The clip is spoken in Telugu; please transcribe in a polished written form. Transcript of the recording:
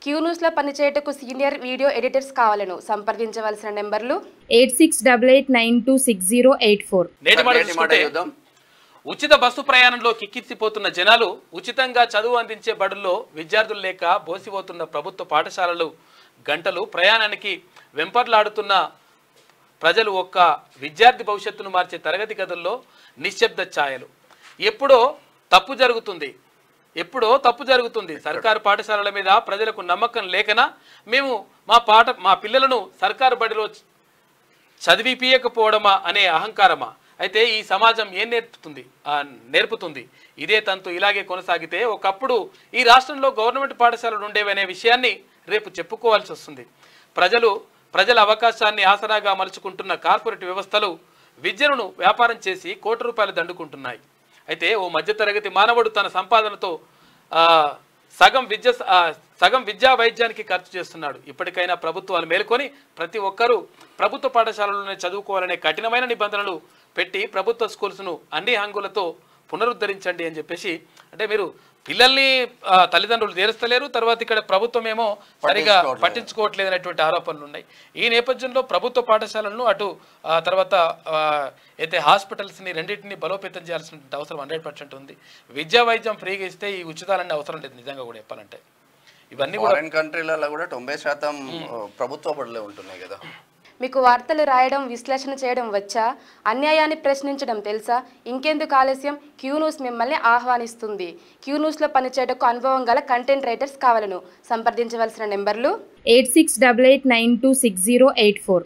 క్యూ న్యూస్ లో పనిచేయటకు సీనియర్ వీడియో ఎడిటర్స్ కావాలను సంప్రదించవలసిన నెంబర్లు 8688926084. ఉచిత బస్సు ప్రయాణంలో కిక్కిరిసిపోతున్న జనాలు, ఉచితంగా చదువు అందించే బడుల్లో విద్యార్థులు లేక బోసిపోతున్న ప్రభుత్వ పాఠశాలలు, గంటలు ప్రయాణానికి వెంపర్లాడుతున్న ప్రజలు, ఒక్క విద్యార్థి భవిష్యత్తును మార్చే తరగతి గదుల్లో నిశ్శబ్ద ఛాయలు. ఎప్పుడో తప్పు జరుగుతుంది. సర్కారు పాఠశాలల మీద ప్రజలకు నమ్మకం లేకనా మేము మా పిల్లలను సర్కారు బడిలో చదివిపియకపోవడమా అనే అహంకారమా? అయితే ఈ సమాజం ఏం నేర్పుతుంది? ఇదే తంతు ఇలాగే కొనసాగితే ఒకప్పుడు ఈ రాష్ట్రంలో గవర్నమెంట్ పాఠశాలలు ఉండేవనే విషయాన్ని రేపు చెప్పుకోవాల్సి వస్తుంది. ప్రజల అవకాశాన్ని ఆసరాగా మలుచుకుంటున్న కార్పొరేట్ వ్యవస్థలు విద్యను వ్యాపారం చేసి కోట్ల రూపాయలు దండుకుంటున్నాయి. అయితే ఓ మధ్యతరగతి మానవుడు తన సంపాదనతో సగం విద్యా వైద్యానికి ఖర్చు చేస్తున్నాడు. ఇప్పటికైనా ప్రభుత్వాలు మేల్కొని ప్రతి ఒక్కరూ ప్రభుత్వ పాఠశాలలోనే చదువుకోవాలనే కఠినమైన నిబంధనలు పెట్టి ప్రభుత్వ స్కూల్స్ను అన్ని హంగులతో పునరుద్ధరించండి అని చెప్పేసి, అంటే మీరు పిల్లల్ని తల్లిదండ్రులు తీరుస్తలేరు, తర్వాత ఇక్కడ ప్రభుత్వం ఏమో సరిగా పట్టించుకోవట్లేదు అనేటువంటి ఆరోపణలు ఉన్నాయి. ఈ నేపథ్యంలో ప్రభుత్వ పాఠశాలలను అటు తర్వాత అయితే హాస్పిటల్స్ని రెండింటిని బలోపేతం చేయాల్సిన అవసరం 100% ఉంది. విద్యా వైద్యం ఫ్రీగా ఇస్తే ఈ ఉచితాలన్నీ అవసరం లేదు నిజంగా కూడా చెప్పాలంటే. ఇవన్నీ ఫారిన్ కంట్రీలలో కూడా 90% ప్రభుత్వ బడులే ఉంటున్నాయి కదా. మీకు వార్తలు రాయడం, విశ్లేషణ చేయడం వచ్చా? అన్యాయాన్ని ప్రశ్నించడం తెలుసా? ఇంకెందుకు ఆలస్యం? క్యూ న్యూస్ మిమ్మల్ని ఆహ్వానిస్తుంది. క్యూ న్యూస్లో పనిచేయటకు అనుభవం గల కంటెంట్ రైటర్స్ కావాలను సంప్రదించవలసిన నెంబర్లు 8688926084.